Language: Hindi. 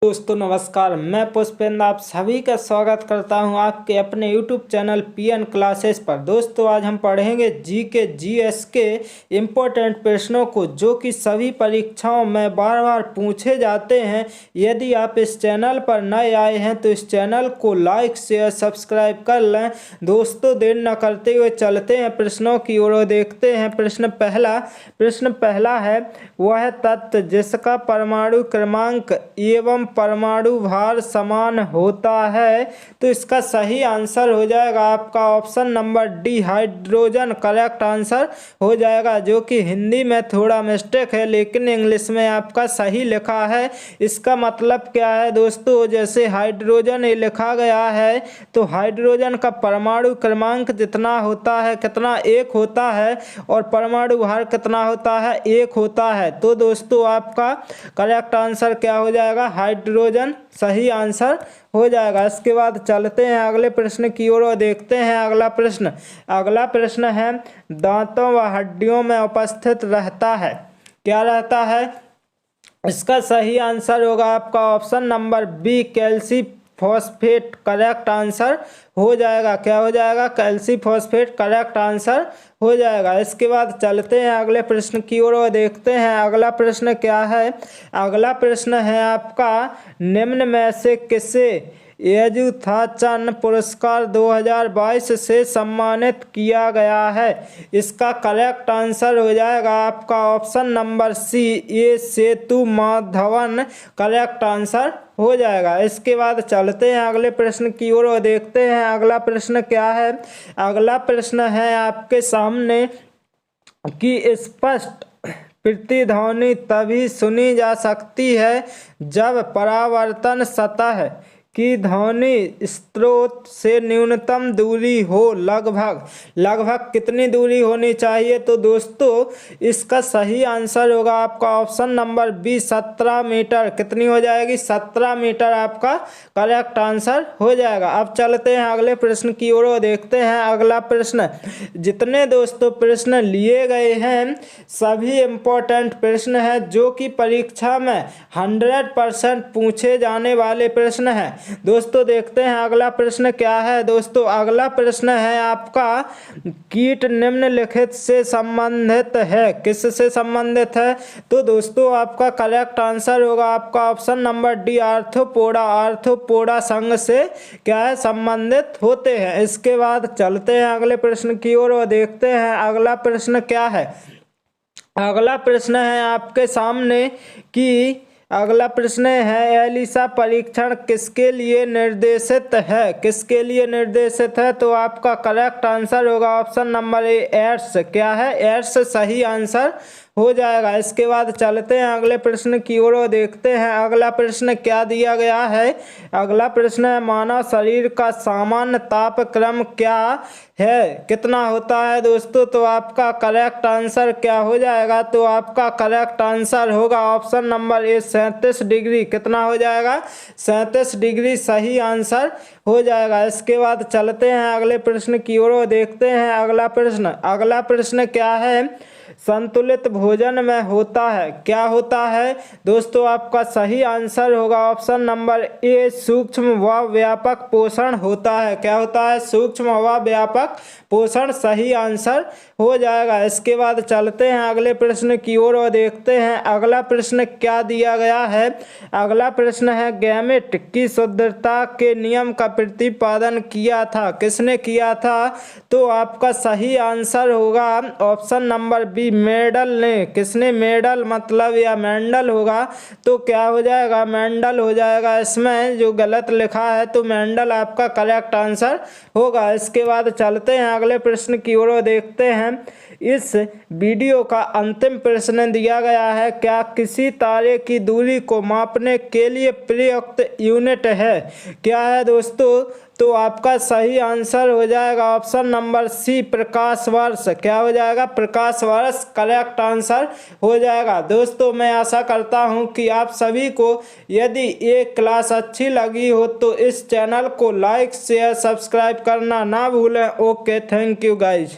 दोस्तों नमस्कार, मैं पुष्पेंद्र आप सभी का स्वागत करता हूं आपके अपने YouTube चैनल PN क्लासेस पर। दोस्तों आज हम पढ़ेंगे जीके जीएस के इम्पोर्टेंट प्रश्नों को जो कि सभी परीक्षाओं में बार बार पूछे जाते हैं। यदि आप इस चैनल पर नए आए हैं तो इस चैनल को लाइक शेयर सब्सक्राइब कर लें। दोस्तों देर न करते हुए चलते हैं प्रश्नों की ओर, देखते हैं। प्रश्न पहला है, वह तत्व जिसका परमाणु क्रमांक एवं परमाणु भार समान होता है। तो इसका सही आंसर हो जाएगा आपका option number D, hydrogen correct answer हो जाएगा, जो कि हिंदी में थोड़ा मिस्टेक है लेकिन इंग्लिश में आपका सही लिखा है। इसका मतलब क्या है दोस्तों, जैसे हाइड्रोजन ये लिखा गया है तो हाइड्रोजन का परमाणु क्रमांक जितना होता है कितना, एक होता है, और परमाणु भार कितना होता है, एक होता है। तो दोस्तों आपका करेक्ट आंसर क्या हो जाएगा, हाइड्रोजन सही आंसर हो जाएगा। इसके बाद चलते हैं अगले प्रश्न की ओर और देखते हैं अगला प्रश्न है, दांतों व हड्डियों में उपस्थित रहता है, क्या रहता है? इसका सही आंसर होगा आपका ऑप्शन नंबर बी, कैल्सीफॉस्फेट करेक्ट आंसर हो जाएगा। क्या हो जाएगा, कैल्सीफॉस्फेट करेक्ट आंसर हो जाएगा। इसके बाद चलते हैं अगले प्रश्न की ओर और देखते हैं अगला प्रश्न क्या है। अगला प्रश्न है आपका, निम्न में से किसे यजुथाचन पुरस्कार 2022 से सम्मानित किया गया है? इसका करेक्ट आंसर हो जाएगा आपका ऑप्शन नंबर सी, ए सेतु माधवन करेक्ट आंसर हो जाएगा। इसके बाद चलते हैं अगले प्रश्न की ओर और देखते हैं अगला प्रश्न क्या है। अगला प्रश्न है आपके सामने कि स्पष्ट प्रतिध्वनि तभी सुनी जा सकती है जब परावर्तन सतह की ध्वनि स्रोत से न्यूनतम दूरी हो। लगभग कितनी दूरी होनी चाहिए? तो दोस्तों इसका सही आंसर होगा आपका ऑप्शन नंबर बी, 17 मीटर। कितनी हो जाएगी, 17 मीटर आपका करेक्ट आंसर हो जाएगा। अब चलते हैं अगले प्रश्न की ओर और देखते हैं अगला प्रश्न। जितने दोस्तों प्रश्न लिए गए हैं सभी इम्पोर्टेंट प्रश्न हैं जो कि परीक्षा में 100% पूछे जाने वाले प्रश्न हैं। दोस्तों देखते हैं अगला प्रश्न क्या है। दोस्तों अगला प्रश्न है आपका, कीट निम्नलिखित से संबंधित है, किससे संबंधित है? तो दोस्तों आपका करेक्ट आंसर होगा आपका ऑप्शन नंबर डी, आर्थ्रोपोडा संघ से क्या है, संबंधित होते हैं। इसके बाद चलते हैं अगले प्रश्न की ओर और देखते हैं अगला प्रश्न क्या है। अगला प्रश्न है आपके सामने कि अगला प्रश्न है, एलिसा परीक्षण किसके लिए निर्देशित है? किसके लिए निर्देशित है? तो आपका करेक्ट आंसर होगा ऑप्शन नंबर ए, एड्स। क्या है, एड्स सही आंसर हो जाएगा। इसके बाद चलते हैं अगले प्रश्न की ओर और देखते हैं अगला प्रश्न क्या दिया गया है। अगला प्रश्न है, मानव शरीर का सामान्य तापक्रम क्या है, कितना होता है दोस्तों? तो आपका करेक्ट आंसर क्या हो जाएगा? तो आपका करेक्ट आंसर होगा ऑप्शन नंबर ए, 37 डिग्री। कितना हो जाएगा, 37 डिग्री सही आंसर हो जाएगा। इसके बाद चलते हैं अगले प्रश्न की ओर और देखते हैं अगला प्रश्न क्या है, संतुलित भोजन में होता है, क्या होता है दोस्तों? आपका सही आंसर होगा ऑप्शन नंबर ए, सूक्ष्म व व्यापक पोषण होता है। क्या होता है, सूक्ष्म व व्यापक पोषण सही आंसर हो जाएगा। इसके बाद चलते हैं अगले प्रश्न की ओर और देखते हैं अगला प्रश्न क्या दिया गया है। अगला प्रश्न है, गैमेट की शुद्धता के नियम का प्रतिपादन किया था, किसने किया था? तो आपका सही आंसर होगा ऑप्शन नंबर बी, मेंडल ने। किसने? मेंडल मतलब या मेंडल होगा तो क्या हो जाएगा, मेंडल हो जाएगा। इसमें जो गलत लिखा है तो मेंडल आपका करेक्ट आंसर होगा। इसके बाद चलते हैं अगले प्रश्न की ओर देखते हैं। इस वीडियो का अंतिम प्रश्न दिया गया है, क्या किसी तारे की दूरी को मापने के लिए प्रयुक्त यूनिट है? क्या है दोस्तों? तो आपका सही आंसर हो जाएगा ऑप्शन नंबर सी, प्रकाश वर्ष। क्या हो जाएगा, प्रकाश वर्ष करेक्ट आंसर हो जाएगा। दोस्तों मैं आशा करता हूं कि आप सभी को यदि ये क्लास अच्छी लगी हो तो इस चैनल को लाइक शेयर सब्सक्राइब करना ना भूलें। Okay, thank you guys.